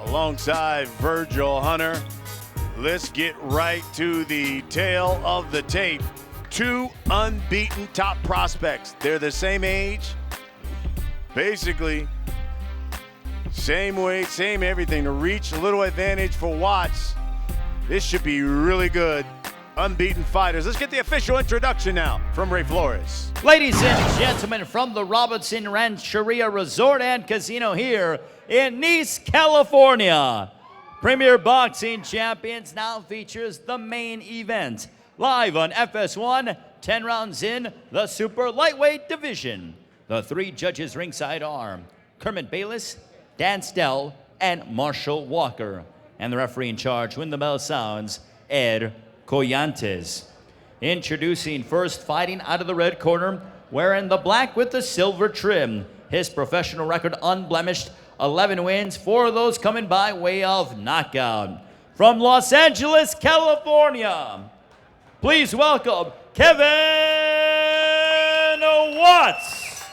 alongside Virgil Hunter. Let's get right to the tail of the tape. Two unbeaten top prospects. They're the same age, basically same weight, same everything. To reach a little advantage for Watts. This should be really good. Unbeaten fighters. Let's get the official introduction now from Ray Flores. Ladies and gentlemen, from the Robinson Rancheria Resort and Casino here in Nice, California, Premier Boxing Champions now features the main event. Live on FS1, 10 rounds in the super lightweight division. The three judges ringside are Kermit Bayless, Dan Stell, and Marshall Walker. And the referee in charge, when the bell sounds, Ed Collantes. Introducing first, fighting out of the red corner, wearing the black with the silver trim. His professional record unblemished, 11 wins, 4 of those coming by way of knockout. From Los Angeles, California, please welcome Kevin Watts.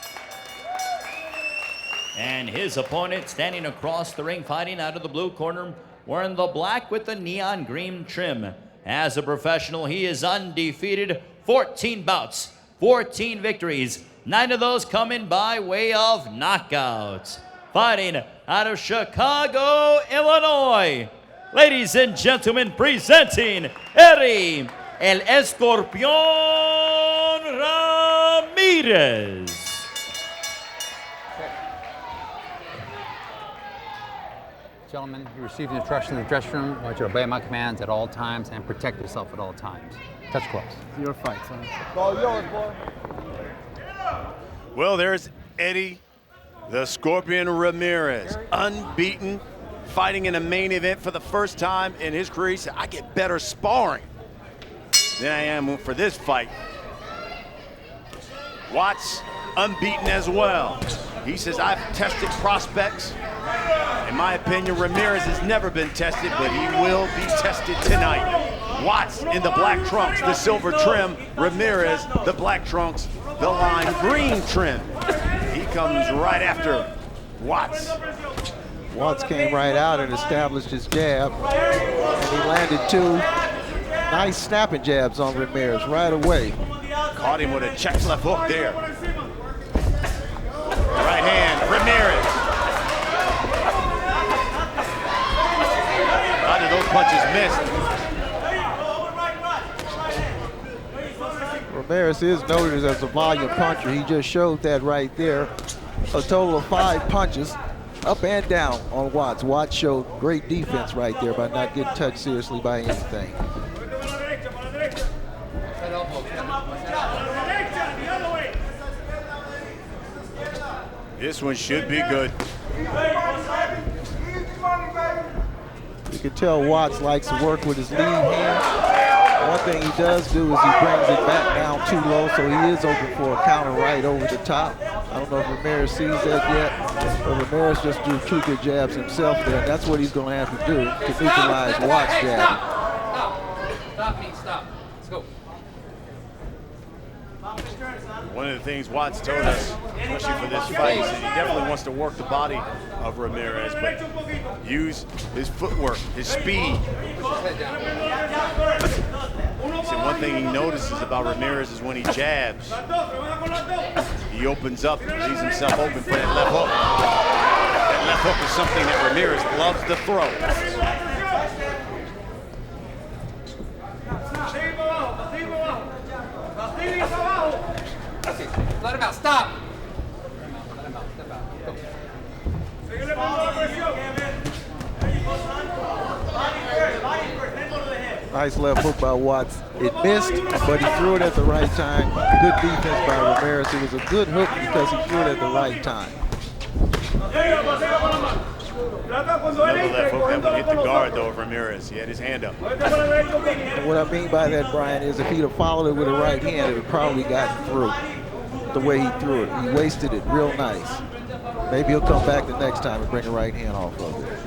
And his opponent standing across the ring, fighting out of the blue corner, wearing the black with the neon green trim. As a professional, he is undefeated, 14 bouts, 14 victories, 9 of those coming by way of knockouts. Fighting out of Chicago, Illinois, ladies and gentlemen, presenting Eddie El Escorpión Ramirez. Gentlemen, you received instruction in the dressing room. I want you to obey my commands at all times and protect yourself at all times. Touch gloves. Your fight, son. It's all yours, boy. Well, there's Eddie, the Scorpion Ramirez, unbeaten, fighting in a main event for the first time in his career. He said, I get better sparring than I am for this fight. Watts, unbeaten as well. He says, I've tested prospects. In my opinion, Ramirez has never been tested, but he will be tested tonight. Watts in the black trunks, the silver trim. Ramirez, the black trunks, the lime green trim. He comes right after Watts. Watts came right out and established his jab, and he landed 2 nice snapping jabs on Ramirez right away. Caught him with a check left hook there. Right hand, Ramirez. How did those punches miss? Ramirez is noted as a volume puncher. He just showed that right there. A total of 5 punches, up and down on Watts. Watts showed great defense right there by not getting touched seriously by anything. This one should be good. You can tell Watts likes to work with his lead hand. One thing he does do is he brings it back down too low, so he is open for a counter right over the top. I don't know if Ramirez sees that yet, but Ramirez just drew 2 good jabs himself there, and that's what he's going to have to do to neutralize Watts' jab. Stop, Pete, stop. Let's go. One of the things Watts told us, especially for this fight, is that he definitely wants to work the body of Ramirez, but use his footwork, his speed. He said one thing he notices about Ramirez is when he jabs, he opens up, leaves himself open for that left hook. That left hook is something that Ramirez loves to throw. Let him out, stop! Let him out, step out. Go. Nice left hook by Watts. It missed, but he threw it at the right time. Good defense by Ramirez. It was a good hook because he threw it at the right time. Another left hook that would hit the guard, though, of Ramirez. He had his hand up. And what I mean by that, Brian, is if he'd have followed it with a right hand, it would probably gotten through the way he threw it. He wasted it real nice. Maybe he'll come back the next time and bring a right hand off of it.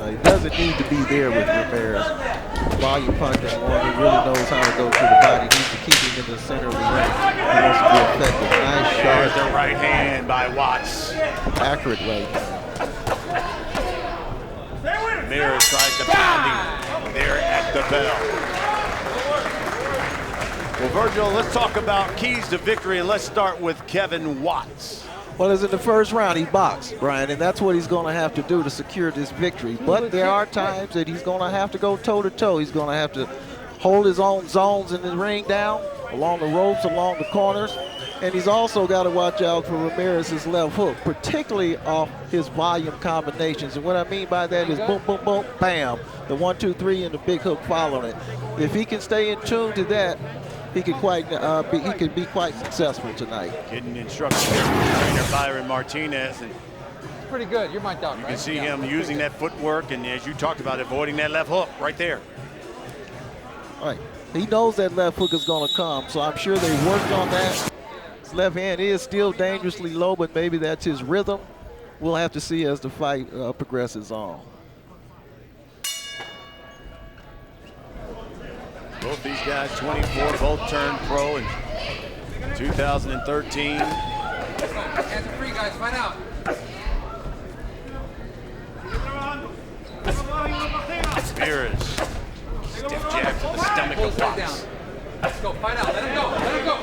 He doesn't need to be there with Ramirez. Volume puncher, one who really knows how to go to the body. He needs to keep him in the center of the ring. He wants to be effective. Nice There's shot. the right hand by Watts. Accurate right hand. Ramirez tries to pound him there at the bell. Well, Virgil, let's talk about keys to victory, and let's start with Kevin Watts. Well, as in the first round, he boxed, Brian, and that's what he's going to have to do to secure this victory. But there are times that he's going to have to go toe-to-toe. He's going to have to hold his own zones in the ring down, along the ropes, along the corners. And he's also got to watch out for Ramirez's left hook, particularly off his volume combinations. And what I mean by that is boom, boom, boom, bam. The 1, 2, 3 and the big hook following it. If he can stay in tune to that, he could be quite successful tonight. Getting instructions from trainer Byron Martinez, and It's pretty good. You're mic'd out, right? you can see him using that footwork, and as you talked about, avoiding that left hook right there. All right. He knows that left hook is going to come, so I'm sure they worked on that. His left hand is still dangerously low, but maybe that's his rhythm. We'll have to see as the fight progresses on. Both these guys 24, both turned pro in 2013. Hands are free, guys. Fight out. Ramirez, stiff jab to the stomach of Watts. Let's go. Fight out. Let him go. Let him go.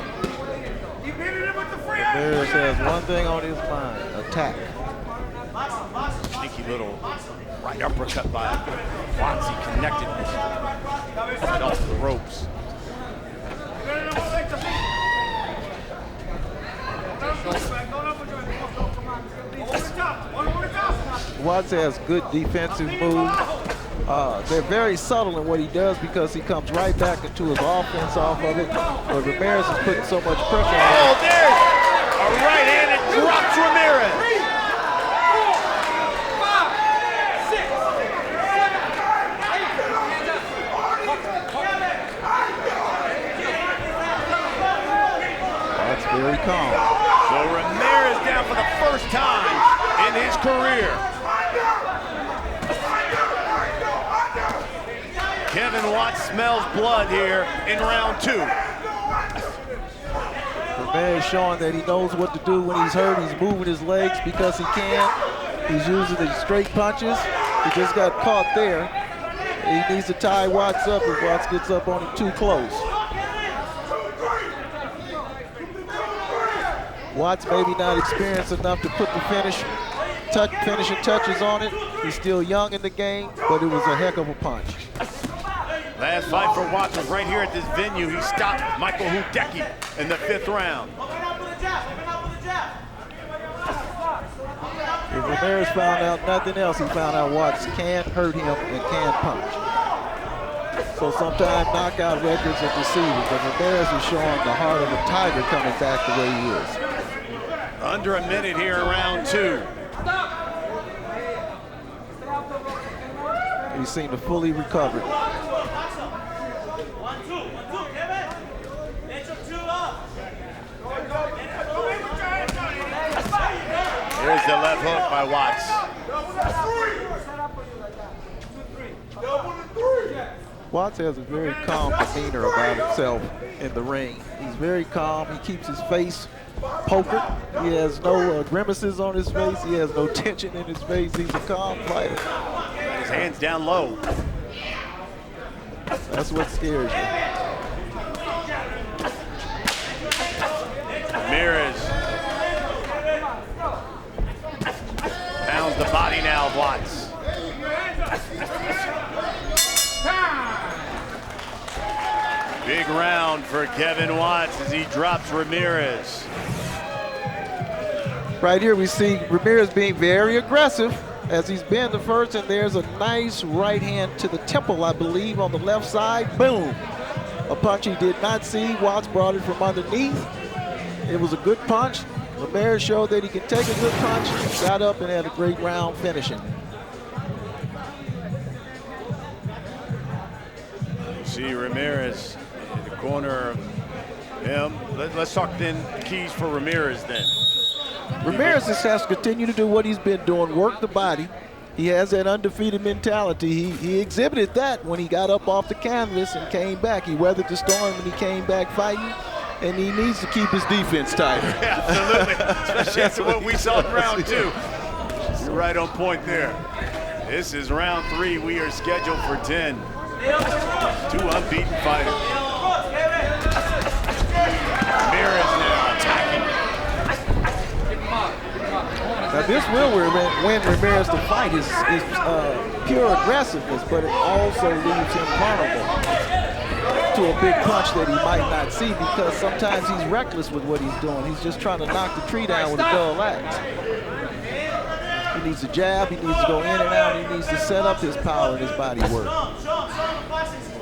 Ramirez has one thing on his mind, attack. Sneaky little right uppercut by Watts. He connected right off the ropes. Watts has good defensive moves. They're very subtle in what he does because he comes right back into his offense off of it. But Ramirez is putting so much pressure on him. Oh, there's a right hand that drops Ramirez. That's very calm. So Ramirez down for the first time in his career. Kevin Watts smells blood here in round 2. Ramirez showing that he knows what to do when he's hurt. He's moving his legs because he can. He's using the straight punches. He just got caught there. He needs to tie Watts up if Watts gets up on him too close. Watts maybe not experienced enough to put the finishing touches on it. He's still young in the game, but it was a heck of a punch. Last fight for Watts was right here at this venue. He stopped Michael Hudecki in the 5th round. If Ramirez found out nothing else, he found out Watts can hurt him and can punch. So sometimes knockout records are deceiving, but Ramirez is showing the heart of a tiger coming back the way he is. Under a minute here in round 2. He seemed to fully recover. Here's the left hook by Watts. Watts has a very calm demeanor about himself in the ring. He's very calm. He keeps his face poker. He has no grimaces on his face. He has no tension in his face. He's a calm fighter. His hands down low. That's what scares you. Ramirez pounds the body now of Watts. Big round for Kevin Watts as he drops Ramirez. Right here we see Ramirez being very aggressive as he's been the first, and there's a nice right hand to the temple, I believe, on the left side. Boom. A punch he did not see. Watts brought it from underneath. It was a good punch. Ramirez showed that he can take a good punch, got up and had a great round finishing. See Ramirez in the corner of him. Let's talk then keys for Ramirez then. Ramirez just has to continue to do what he's been doing, work the body, He has that undefeated mentality. He exhibited that when he got up off the canvas and came back. He weathered the storm and he came back fighting, and he needs to keep his defense tighter. Absolutely, especially after what we saw in round 2. You're right on point there. This is round 3. We are scheduled for 10. 2 unbeaten fighters. Ramirez now attacking. Now this will win Ramirez the fight is pure aggressiveness, but it also leaves him vulnerable to a big punch that he might not see, because sometimes he's reckless with what he's doing. He's just trying to knock the tree down with a dull axe. He needs to jab, he needs to go in and out, he needs to set up his power and his body work.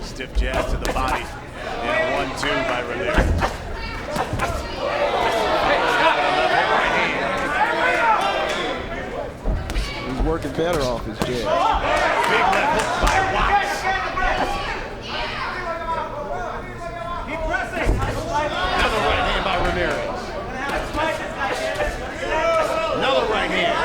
Stiff jab to the body and a 1-2 by Ramirez. He's working better off his jab. Big left hook by Watts. Another right hand by Ramirez. Another right hand.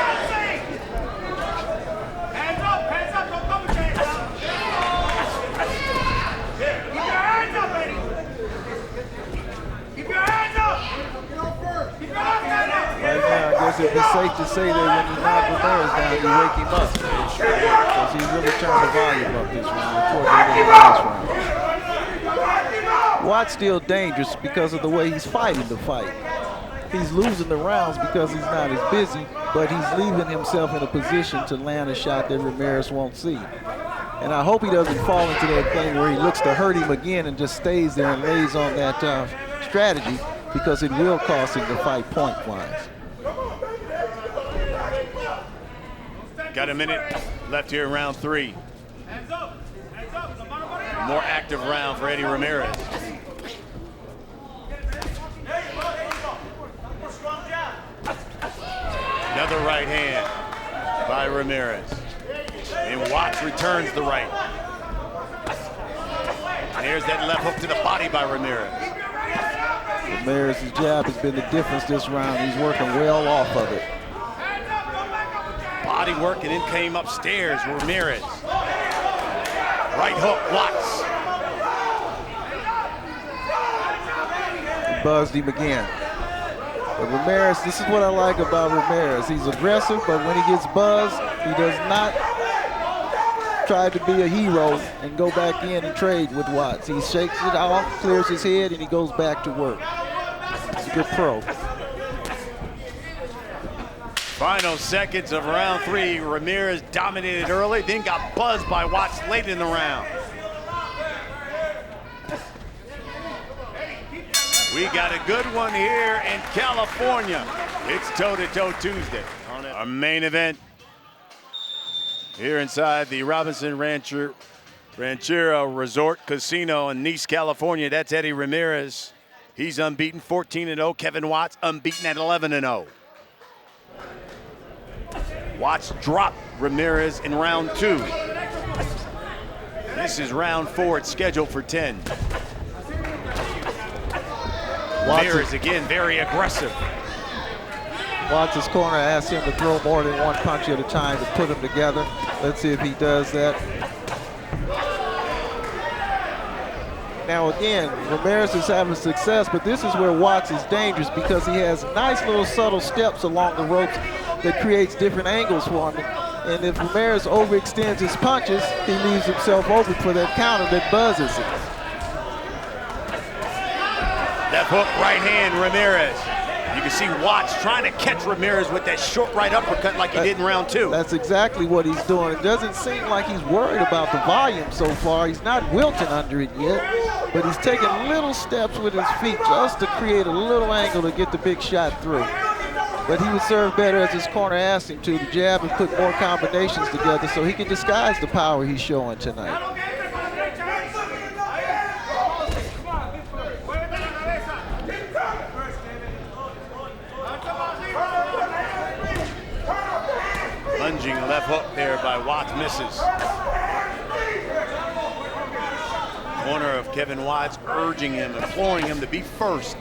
Right now, I guess it'd be safe to say that when you knock Ramirez down, you wake him up. Because he's really turned the volume up this round, toward the end of the last round. Watt's still dangerous because of the way he's fighting the fight. He's losing the rounds because he's not as busy, but he's leaving himself in a position to land a shot that Ramirez won't see. And I hope he doesn't fall into that thing where he looks to hurt him again and just stays there and lays on that strategy, because it will cost him the fight point-wise. Got a minute left here in round 3. More active round for Eddie Ramirez. Another right hand by Ramirez. And Watts returns the right. And here's that left hook to the body by Ramirez. Ramirez's jab has been the difference this round. He's working well off of it. Body work, and then came upstairs, Ramirez. Right hook, Watts. He buzzed him again. But Ramirez, this is what I like about Ramirez. He's aggressive, but when he gets buzzed, he does not try to be a hero and go back in and trade with Watts. He shakes it off, clears his head, and he goes back to work. He's a good pro. Final seconds of round 3. Ramirez dominated early, then got buzzed by Watts late in the round. We got a good one here in California. It's Toe-to-Toe Tuesday. Our main event here inside the Robinson Rancheria Resort Casino in Nice, California. That's Eddie Ramirez. He's unbeaten, 14-0. Kevin Watts unbeaten at 11-0. Watts dropped Ramirez in round 2. This is round 4. It's scheduled for 10. Ramirez again very aggressive. Watts' corner asked him to throw more than one punch at a time to put them together. Let's see if he does that. Now again, Ramirez is having success, but this is where Watts is dangerous, because he has nice little subtle steps along the ropes that creates different angles for him. And if Ramirez overextends his punches, he leaves himself open for that counter that buzzes it. That hook right hand, Ramirez. You can see Watts trying to catch Ramirez with that short right uppercut like he did in round 2. That's exactly what he's doing. It doesn't seem like he's worried about the volume so far. He's not wilting under it yet, but he's taking little steps with his feet just to create a little angle to get the big shot through. But he would serve better, as his corner asked him to jab and put more combinations together so he can disguise the power he's showing tonight. Lunging left hook there by Watts, misses. Corner of Kevin Watts urging him, imploring him to be first.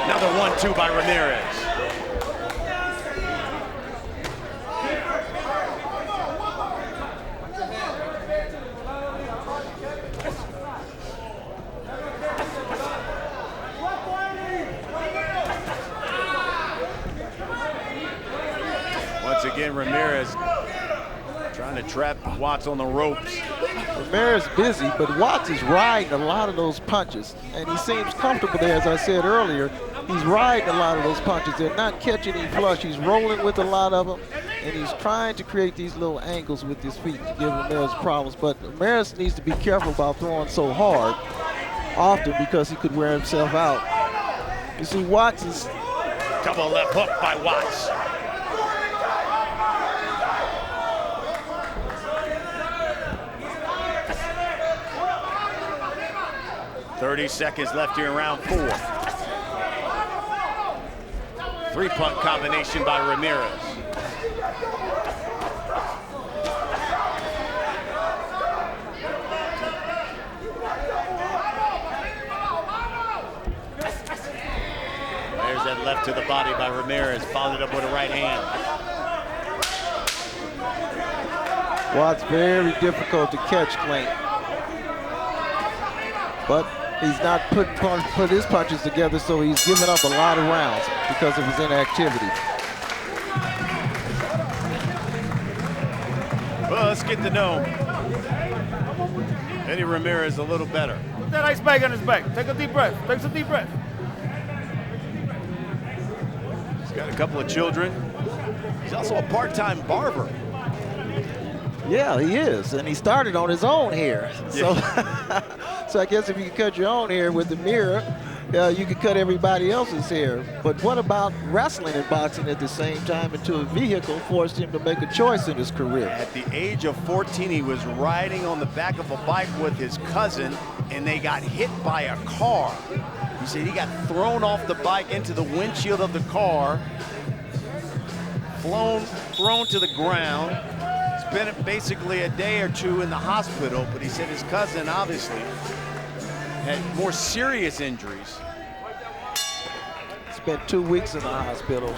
Another 1-2 by Ramirez. Once again, Ramirez trying to trap Watts on the ropes. Ramirez busy, but Watts is riding a lot of those punches, and he seems comfortable there. As I said earlier, he's riding a lot of those punches. They're not catching him flush. He's rolling with a lot of them, and he's trying to create these little angles with his feet to give Ramirez problems. But Ramirez needs to be careful about throwing so hard often because he could wear himself out. You see, Watts is... Double left hook by Watts. .30 seconds left here in round 4. 3-punt combination by Ramirez. There's that left to the body by Ramirez, followed up with a right hand. Watts very difficult to catch, Clint. But he's not put his punches together, so he's giving up a lot of rounds because of his inactivity. Well, let's get to know Eddie Ramirez a little better. Put that ice bag on his back. Take a deep breath. Take some deep breath. He's got a couple of children. He's also a part-time barber. Yeah, he is, and he started on his own hair. So, so I guess if you can cut your own hair with the mirror, you can cut everybody else's hair. But what about wrestling and boxing at the same time until a vehicle forced him to make a choice in his career? At the age of 14, he was riding on the back of a bike with his cousin, and they got hit by a car. He said he got thrown off the bike into the windshield of the car, thrown to the ground. Spent basically a day or two in the hospital, but he said his cousin obviously had more serious injuries. Spent 2 weeks in the hospital.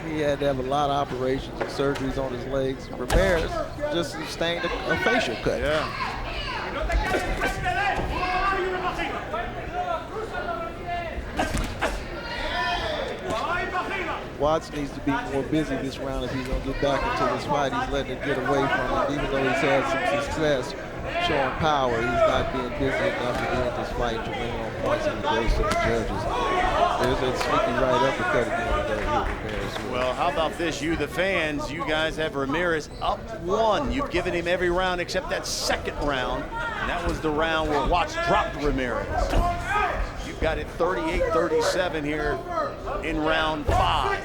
He had to have a lot of operations and surgeries on his legs. Ramirez just sustained a facial cut. Yeah. Watts needs to be more busy this round if he's going to get back into this fight. He's letting it get away from him. Even though he's had some success showing power, he's not being busy enough to get this fight to win on points, and he goes to the judges. There's that sneaky right uppercut again that hit Ramirez. Well, how about this? You, the fans, you guys have Ramirez up 1. You've given him every round except that second round, and that was the round where Watts dropped Ramirez. You've got it 38-37 here in round 5.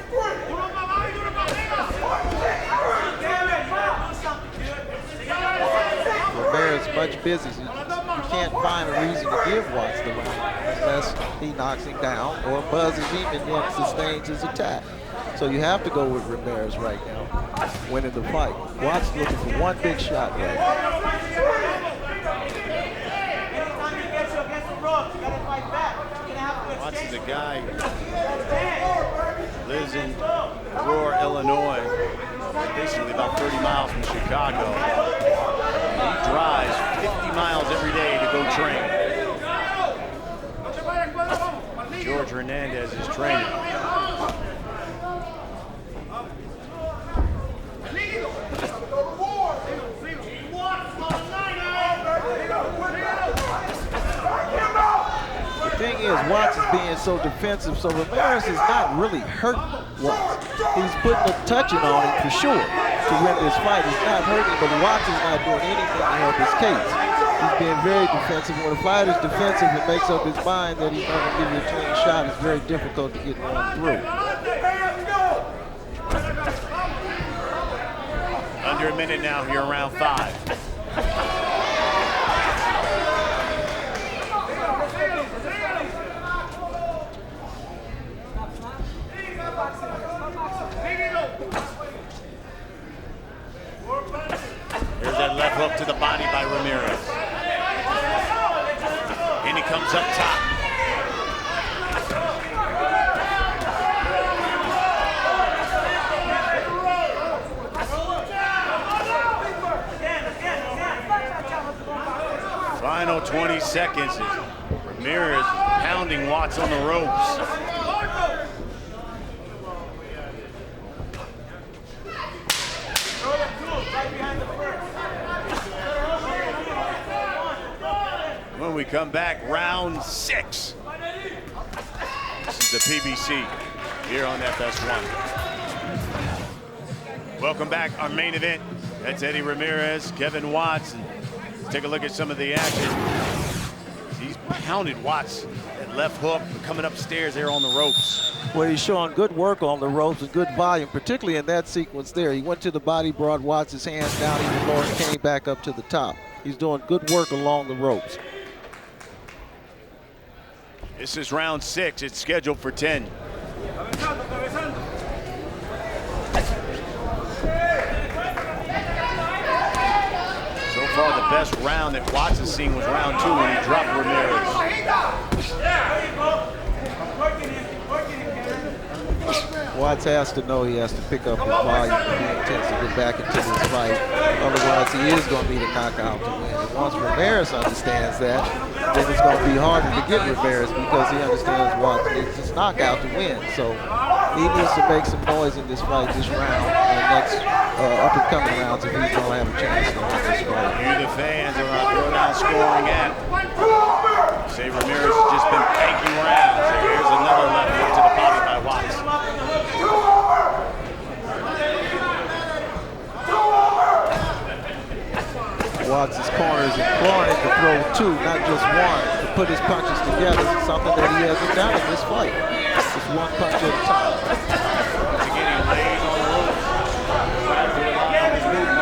Ramirez much busy. You can't find a reason to give Watts the round unless he knocks him down or buzzes him and then sustains his attack. So you have to go with Ramirez right now, winning the fight. Watts looking for one big shot right now. Watts is a guy who lives in Aurora, Illinois, basically about 30 miles from Chicago. He drives 50 miles every day to go train. George Hernandez is training. The thing is, Watts is being so defensive, so Ramirez is not really hurting Watts. He's putting a touching on him for sure to win this fight. He's not hurting, but Watts is not doing anything to help his case. He's being very defensive. When a fighter's defensive and makes up his mind that he's not going to give you a clean shot, it's very difficult to get one through. Under a minute now here in round 5. There's that left hook to the body by Ramirez. And he comes up top. Final 20 seconds. Ramirez pounding Watts on the ropes. come back, round 6. This is the PBC here on FS1. Welcome back, our main event. That's Eddie Ramirez, Kevin Watts. And let's take a look at some of the action. He's pounded Watts at left hook, coming upstairs there on the ropes. Well, he's showing good work on the ropes and good volume, particularly in that sequence there. He went to the body, brought Watts' hands down even lower, and came back up to the top. He's doing good work along the ropes. This is round 6. It's scheduled for 10. So far, the best round that Watts has seen was round 2 when he dropped Ramirez. Watts has to know he has to pick up his volume if he intends to get back into this fight. Otherwise, he is going to need a knockout to win. And once Ramirez understands that, then it's going to be harder to get Ramirez because he understands Watts needs his knockout to win. So he needs to make some noise in this fight this round and the next up-and-coming rounds if he's going to have a chance to win this fight. You, the fans, are on throwdown scoring at. Say Ramirez has just been tanking rounds. Here's another left hook to the body by Watts. Watts' corners imploring him to throw 2, not just 1, to put his punches together, something that he hasn't done in this fight. Just 1 punch at a time. Once again, he lays on the ropes. Tries to rely on his movement.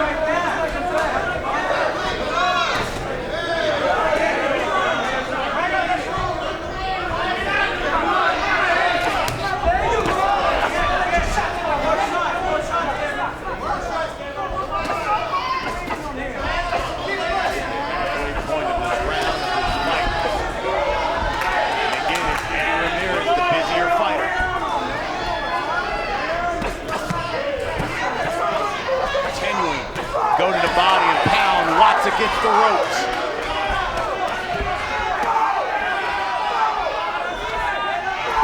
Go to the body and pound Watts against the ropes.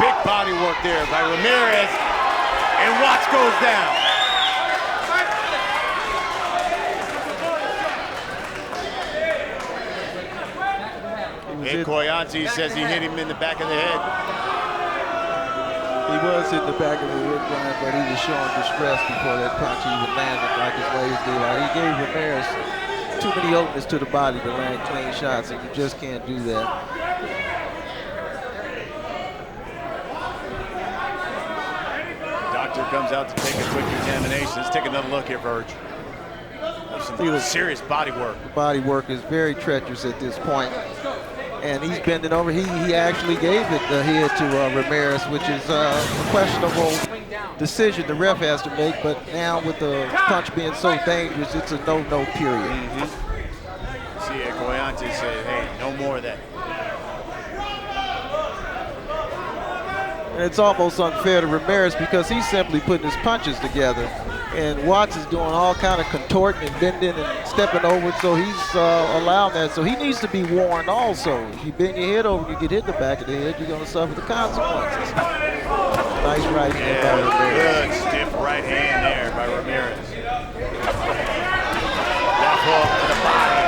Big body work there by Ramirez, and Watts goes down. Ed Koyanzi says he hit him in the back of the head. He was in the back of the head, Brian, but he was showing distress before that punch even landed like his legs did. He gave Ramirez too many openings to the body to land clean shots, and you just can't do that. Doctor comes out to take a quick examination. Let's take another look here, Verge. That's some serious body work. The body work is very treacherous at this point. And he's bending over. He actually gave it the head to Ramirez, which is a questionable decision the ref has to make. But now with the punch being so dangerous, it's a no-no period. See, Koyanzi said, hey, no more of that. And it's almost unfair to Ramirez because he's simply putting his punches together. And Watts is doing all kind of contorting and bending and stepping over, so he's allowed that. So he needs to be warned also. If you bend your head over, you get hit in the back of the head, you're going to suffer the consequences. Nice right hand by Ramirez. Good stiff right hand there by Ramirez. Left hook to the body.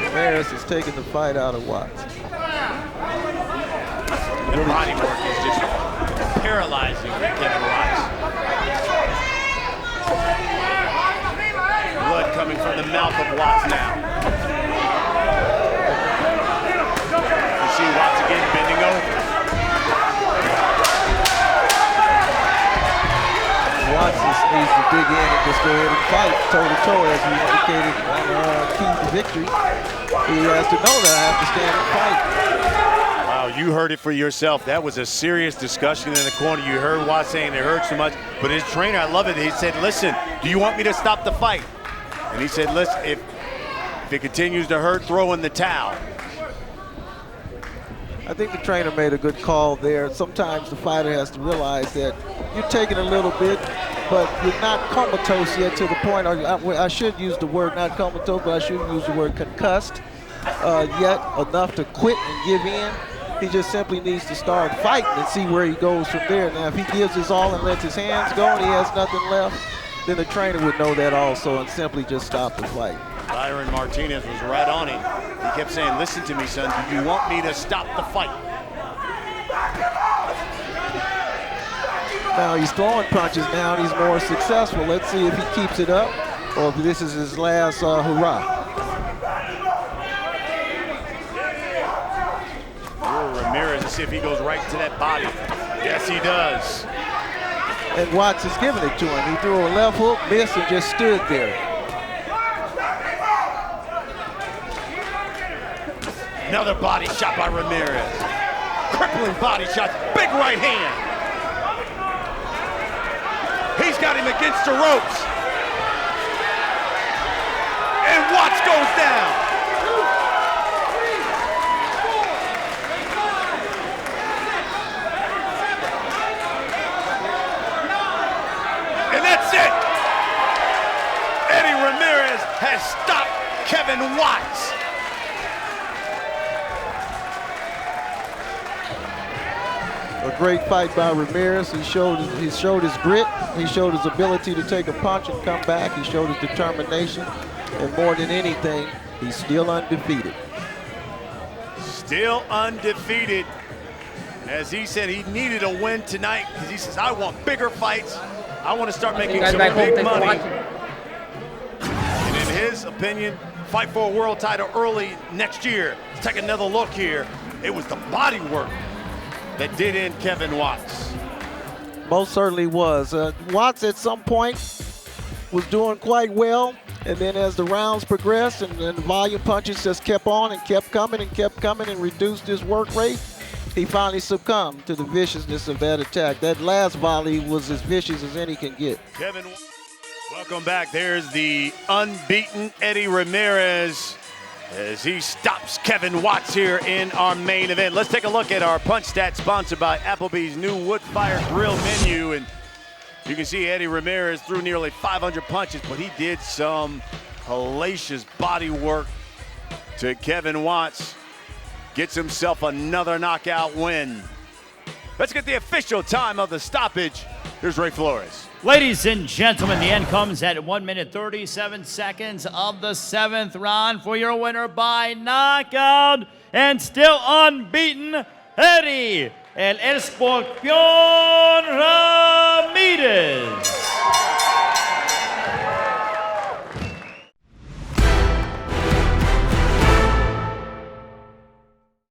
Ramirez is taking the fight out of Watts. The body work is just paralyzing for Kevin Watts. Blood coming from the mouth of Watts now. You see Watts again bending over. Watts needs to dig in and just go ahead and fight toe-to-toe, as we indicated on Key to Victory. He has to know that I have to stand and fight. Wow, you heard it for yourself. That was a serious discussion in the corner. You heard Watts saying it hurts too much, but his trainer, I love it. He said, listen, do you want me to stop the fight? And he said, listen, if it continues to hurt, throw in the towel. I think the trainer made a good call there. Sometimes the fighter has to realize that you're taking a little bit, but you're not comatose yet to the point, or I should use the word not comatose, but I should use the word concussed yet enough to quit and give in. He just simply needs to start fighting and see where he goes from there. Now, if he gives his all and lets his hands go and he has nothing left, then the trainer would know that also and simply just stop the fight. Byron Martinez was right on him. He kept saying, listen to me, son. Do you want me to stop the fight? Now he's throwing punches now and he's more successful. Let's see if he keeps it up or if this is his last hurrah. Ramirez, to see if he goes right to that body. Yes, he does. And Watts is giving it to him. He threw a left hook, missed, and just stood there. Another body shot by Ramirez. Crippling body shot, big right hand. He's got him against the ropes. And Watts goes down. And that's it. Eddie Ramirez has stopped Kevin Watts. A great fight by Ramirez. He showed his grit. He showed his ability to take a punch and come back. He showed his determination. And more than anything, he's still undefeated. Still undefeated. As he said, he needed a win tonight because he says, I want bigger fights. I want to start making some big money. And in his opinion, fight for a world title early next year. Let's take another look here. It was the body work that did in Kevin Watts. Most certainly was. Watts at some point was doing quite well, and then as the rounds progressed and the volume punches just kept on and kept coming and reduced his work rate, he finally succumbed to the viciousness of that attack. That last volley was as vicious as any can get. Kevin, welcome back. There's the unbeaten Eddie Ramirez as he stops Kevin Watts here in our main event. Let's take a look at our punch stats sponsored by Applebee's new wood-fired grill menu. And you can see Eddie Ramirez threw nearly 500 punches, but he did some hellacious body work to Kevin Watts. Gets himself another knockout win. Let's get the official time of the stoppage. Here's Ray Flores. Ladies and gentlemen, the end comes at 1 minute 37 seconds of the 7th round for your winner by knockout and still unbeaten, Eddie El Escorpión Ramirez.